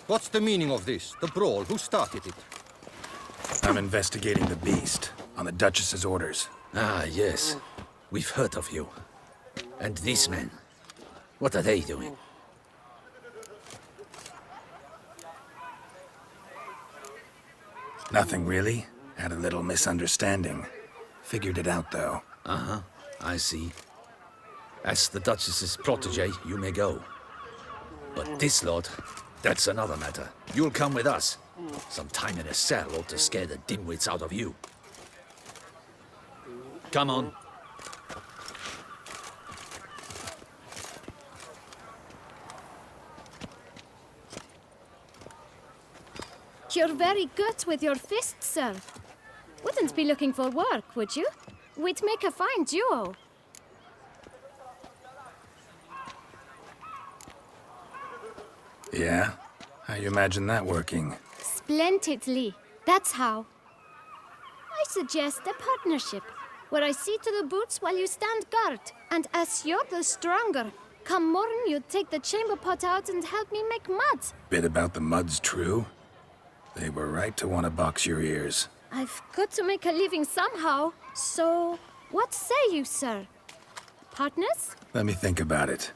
What's the meaning of this? The brawl? Who started it? I'm investigating the beast, on the Duchess's orders. Ah, yes. We've heard of you. And these men, what are they doing? Nothing really. Had a little misunderstanding. Figured it out, though. Uh-huh, I see. As the Duchess's protege, you may go. But this lot, that's another matter. You'll come with us. Some time in a cell ought to scare the dimwits out of you. Come on. You're very good with your fists, sir. Wouldn't be looking for work, would you? We'd make a fine duo. Yeah? How you imagine that working? Splendidly. That's how. I suggest a partnership, where I see to the boots while you stand guard. And as you're the stronger, come morn you take the chamber pot out and help me make mud. Bit about the mud's true? They were right to want to box your ears. I've got to make a living somehow. So, what say you, sir? Partners? Let me think about it.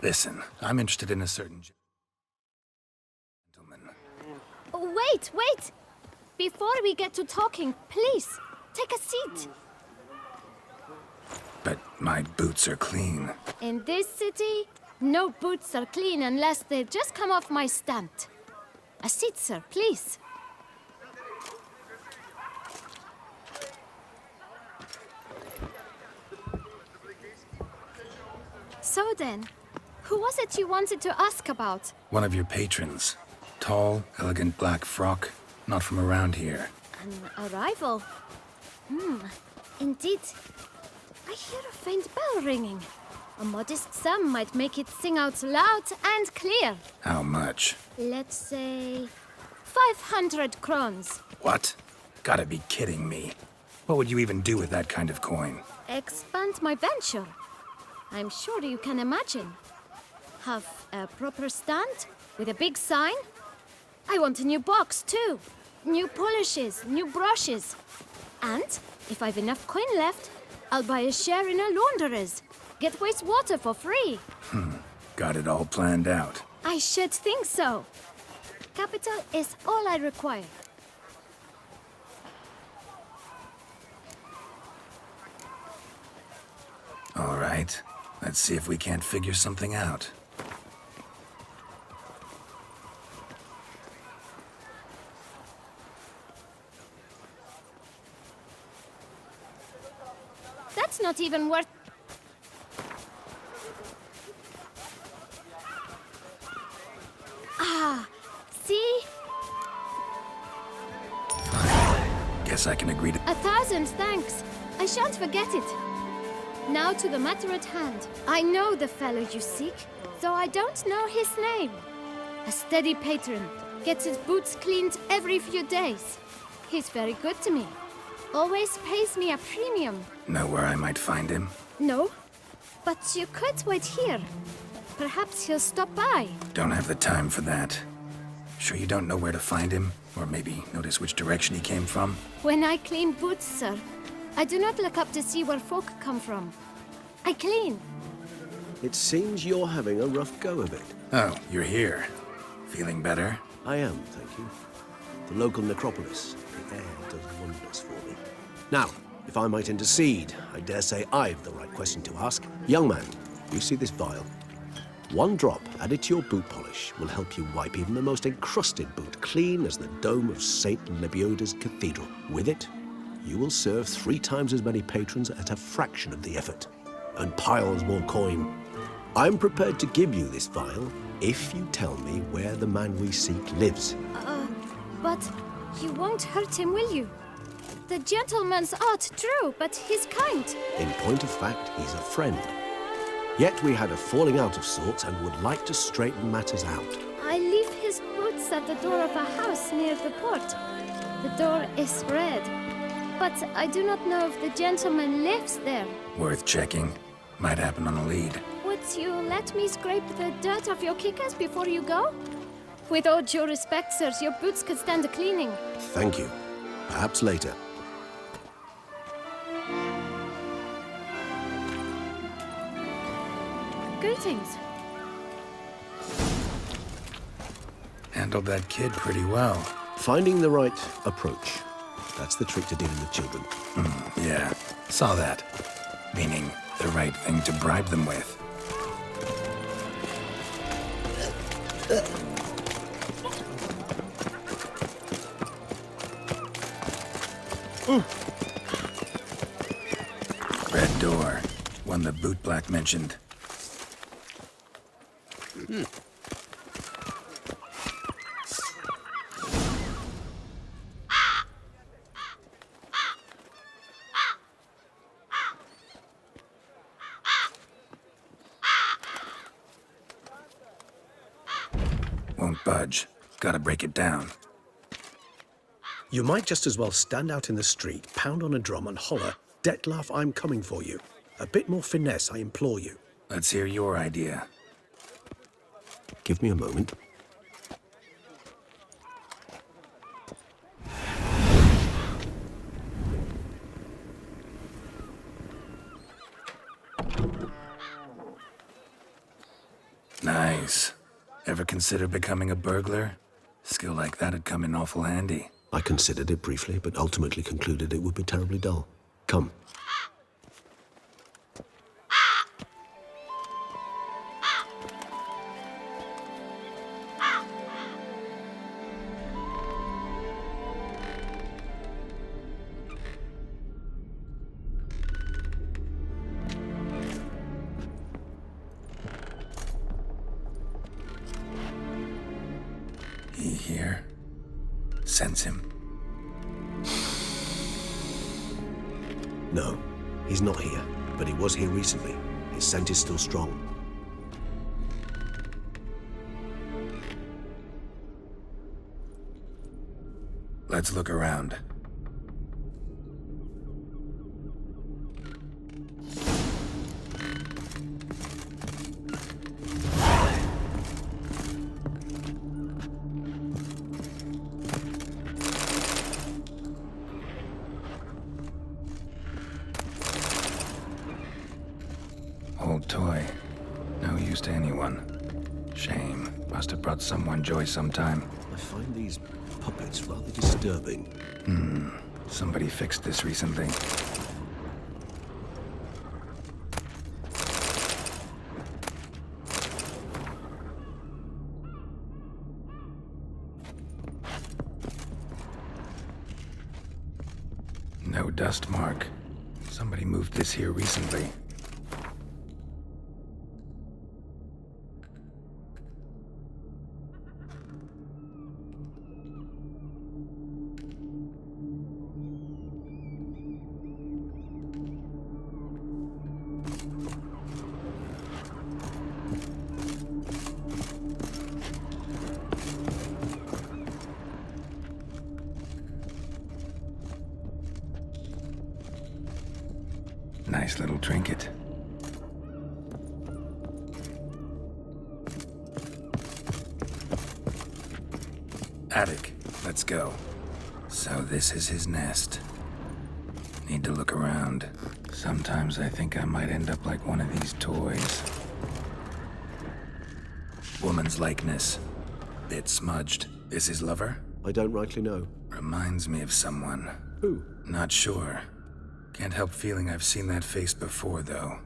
Listen, I'm interested in a certain gentleman. Oh, wait! Before we get to talking, please, take a seat. But my boots are clean. In this city, no boots are clean unless they've just come off my stand. A seat, sir, please. So then, who was it you wanted to ask about? One of your patrons. Tall, elegant black frock. Not from around here. An arrival? Indeed. I hear a faint bell ringing. A modest sum might make it sing out loud and clear. How much? Let's say 500 crowns. What? Gotta be kidding me. What would you even do with that kind of coin? Expand my venture. I'm sure you can imagine. Have a proper stand with a big sign. I want a new box too. New polishes, new brushes. And if I've enough coin left, I'll buy a share in a launderer's. Get wastewater for free. Got it all planned out. I should think so. Capital is all I require. All right. Let's see if we can't figure something out. That's not even worth... Ah, see? Guess I can agree to... 1,000 thanks. I shan't forget it. Now to the matter at hand. I know the fellow you seek, though I don't know his name. A steady patron, gets his boots cleaned every few days. He's very good to me. Always pays me a premium. Know where I might find him? No, but you could wait here. Perhaps he'll stop by. Don't have the time for that. Sure you don't know where to find him? Or maybe notice which direction he came from? When I clean boots, sir, I do not look up to see where folk come from. I clean. It seems you're having a rough go of it. Oh, you're here. Feeling better? I am, thank you. The local necropolis. The air does wonders for me. Now, if I might intercede, I dare say I've the right question to ask. Young man, you see this vial? One drop added to your boot polish will help you wipe even the most encrusted boot clean as the dome of St. Lebioda's cathedral. With it, you will serve 3 times as many patrons at a fraction of the effort, and piles more coin. I'm prepared to give you this vial if you tell me where the man we seek lives. But you won't hurt him, will you? The gentleman's odd, true, but he's kind. In point of fact, he's a friend. Yet we had a falling out of sorts and would like to straighten matters out. I leave his boots at the door of a house near the port. The door is red, but I do not know if the gentleman lives there. Worth checking. Might happen on a lead. Would you let me scrape the dirt off your kickers before you go? With all due respect, sirs, your boots could stand a cleaning. Thank you. Perhaps later. Greetings. Handled that kid pretty well. Finding the right approach. That's the trick to dealing with children. Yeah, saw that. Meaning the right thing to bribe them with. Red door. One the boot black mentioned. Won't budge. Gotta break it down. You might just as well stand out in the street, pound on a drum and holler, "Detlef, I'm coming for you." A bit more finesse, I implore you. Let's hear your idea. Give me a moment. Nice. Ever consider becoming a burglar? Skill like that'd come in awful handy. I considered it briefly, but ultimately concluded it would be terribly dull. Come. He here? Sense him. No, he's not here, but he was here recently. His scent is still strong. Let's look around. Old toy. No use to anyone. Shame. Must have brought someone joy sometime. I find these puppets rather disturbing. Somebody fixed this recently. No dust mark. Somebody moved this here recently. Nice little trinket. Attic, let's go. So this is his nest. Need to look around. Sometimes I think I might end up like one of these toys. Woman's likeness. Bit smudged. Is his lover? I don't rightly know. Reminds me of someone. Who? Not sure. Can't help feeling I've seen that face before, though.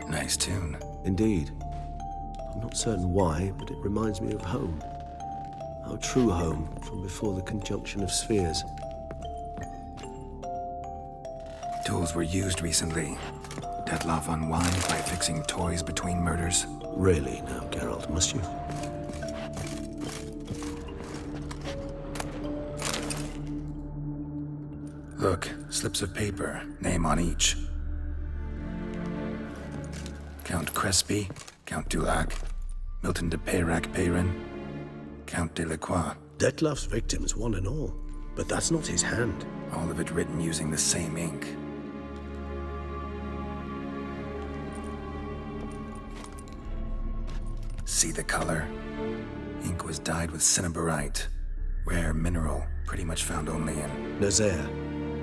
Nice tune. Indeed. I'm not certain why, but it reminds me of home. Our true home from before the conjunction of spheres. Tools were used recently. Detloff unwind by fixing toys between murders. Really now, Geralt, must you? Look, slips of paper, name on each. Count Crespi, Count Dulac, Milton de Peyrac-Peyrin, Count de Lacroix. Detloff's victims, one and all. But that's not his hand. All of it written using the same ink. See the color? Ink was dyed with cinnabarite. Rare mineral, pretty much found only in... Nazaire,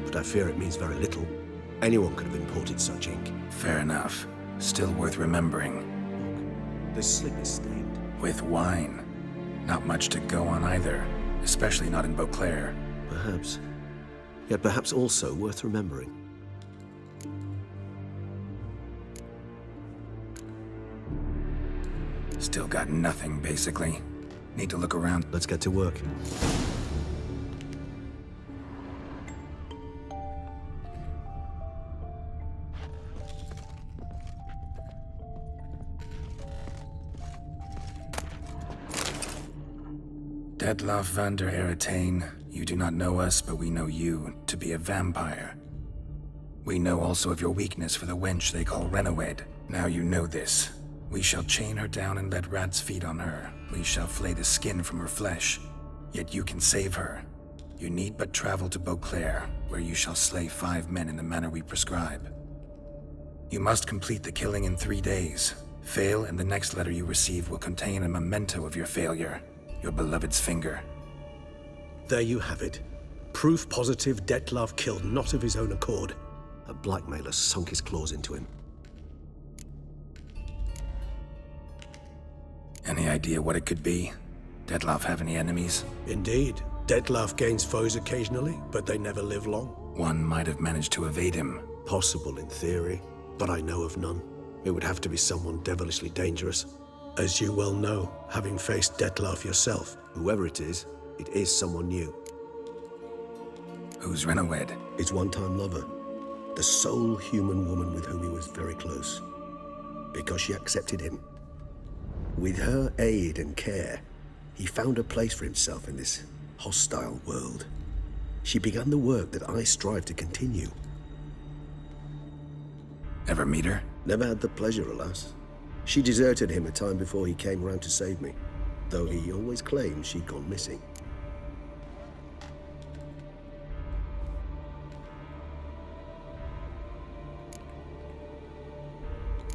but I fear it means very little. Anyone could have imported such ink. Fair enough. Still worth remembering. Look, this slip is stained. With wine. Not much to go on either, especially not in Beauclair. Perhaps. Yet perhaps also worth remembering. Still got nothing, basically. Need to look around. Let's get to work. Detlaff van der Eretain, you do not know us, but we know you to be a vampire. We know also of your weakness for the wench they call Renawed. Now you know this. We shall chain her down and let rats feed on her. We shall flay the skin from her flesh. Yet you can save her. You need but travel to Beauclair, where you shall slay 5 men in the manner we prescribe. You must complete the killing in 3 days. Fail, and the next letter you receive will contain a memento of your failure. Your beloved's finger. There you have it. Proof positive Detlaff killed not of his own accord. A blackmailer sunk his claws into him. Any idea what it could be? Detlaff have any enemies? Indeed. Detlaff gains foes occasionally, but they never live long. One might have managed to evade him. Possible in theory, but I know of none. It would have to be someone devilishly dangerous. As you well know, having faced Detlaff yourself. Whoever it is someone new. Who's Renawed? His one-time lover. The sole human woman with whom he was very close. Because she accepted him. With her aid and care, he found a place for himself in this hostile world. She began the work that I strive to continue. Ever meet her? Never had the pleasure, alas. She deserted him a time before he came round to save me, though he always claimed she'd gone missing.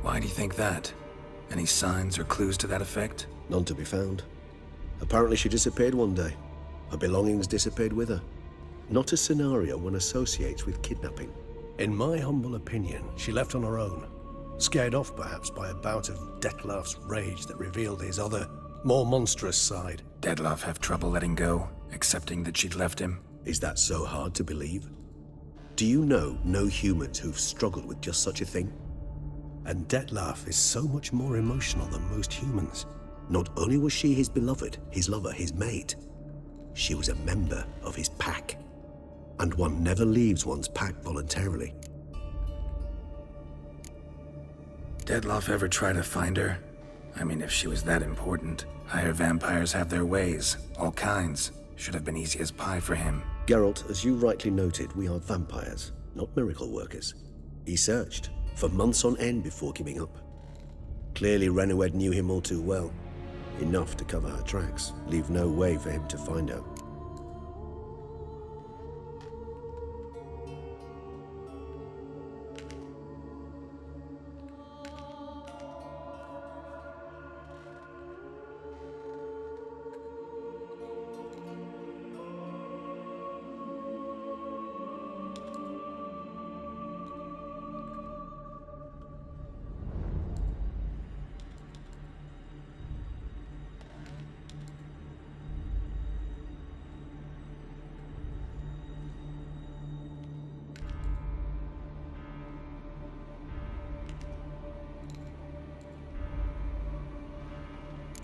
Why do you think that? Any signs or clues to that effect? None to be found. Apparently she disappeared one day. Her belongings disappeared with her. Not a scenario one associates with kidnapping. In my humble opinion, she left on her own. Scared off, perhaps, by a bout of Detlaff's rage that revealed his other, more monstrous side. Detlaff have trouble letting go, accepting that she'd left him? Is that so hard to believe? Do you know no humans who've struggled with just such a thing? And Detlaff is so much more emotional than most humans. Not only was she his beloved, his lover, his mate, she was a member of his pack. And one never leaves one's pack voluntarily. Detlaff ever try to find her? I mean, if she was that important. Higher vampires have their ways, all kinds. Should have been easy as pie for him. Geralt, as you rightly noted, we are vampires, not miracle workers. He searched for months on end before giving up. Clearly Renawed knew him all too well. Enough to cover her tracks, leave no way for him to find her.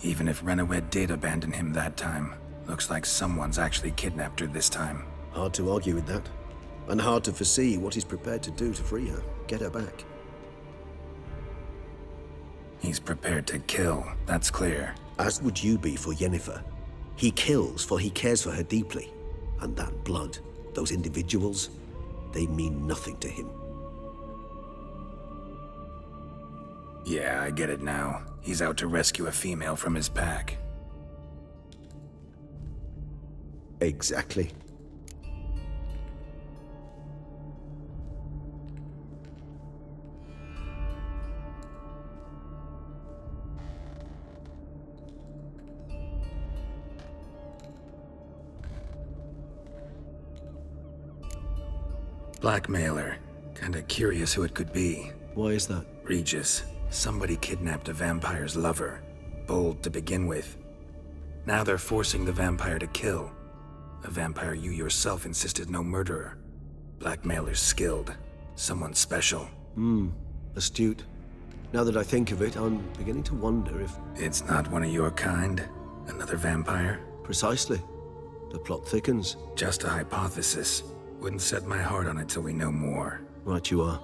Even if Renawed did abandon him that time, looks like someone's actually kidnapped her this time. Hard to argue with that. And hard to foresee what he's prepared to do to free her, get her back. He's prepared to kill, that's clear. As would you be for Yennefer. He kills for he cares for her deeply. And that blood, those individuals, they mean nothing to him. Yeah, I get it now. He's out to rescue a female from his pack. Exactly. Blackmailer. Kinda curious who it could be. Why is that? Regis. Somebody kidnapped a vampire's lover. Bold to begin with. Now they're forcing the vampire to kill. A vampire you yourself insisted no murderer. Blackmailer's skilled. Someone special. Astute. Now that I think of it, I'm beginning to wonder if... It's not one of your kind? Another vampire? Precisely. The plot thickens. Just a hypothesis. Wouldn't set my heart on it till we know more. Right you are.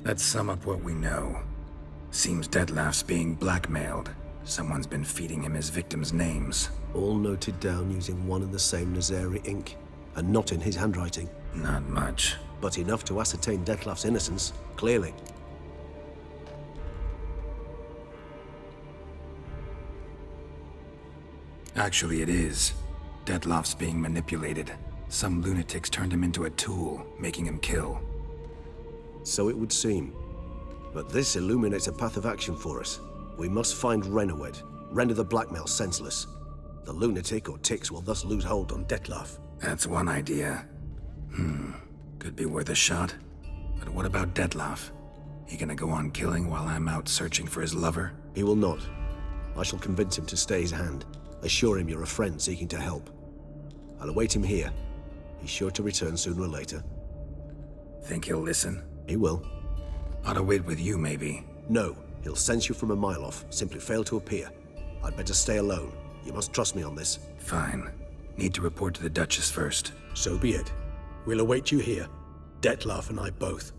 Let's sum up what we know. Seems Detlef's being blackmailed. Someone's been feeding him his victims' names. All noted down using one and the same Nazari ink, and not in his handwriting. Not much. But enough to ascertain Detlef's innocence, clearly. Actually, it is. Detlef's being manipulated. Some lunatics turned him into a tool, making him kill. So it would seem. But this illuminates a path of action for us. We must find Renowed, render the blackmail senseless. The lunatic or ticks will thus lose hold on Detlef. That's one idea. Could be worth a shot. But what about Detlef? He gonna go on killing while I'm out searching for his lover? He will not. I shall convince him to stay his hand. Assure him you're a friend seeking to help. I'll await him here. He's sure to return sooner or later. Think he'll listen? He will. Ought to wait with you, maybe. No, he'll sense you from a mile off. Simply fail to appear. I'd better stay alone. You must trust me on this. Fine. Need to report to the Duchess first. So be it. We'll await you here. Detlef and I both.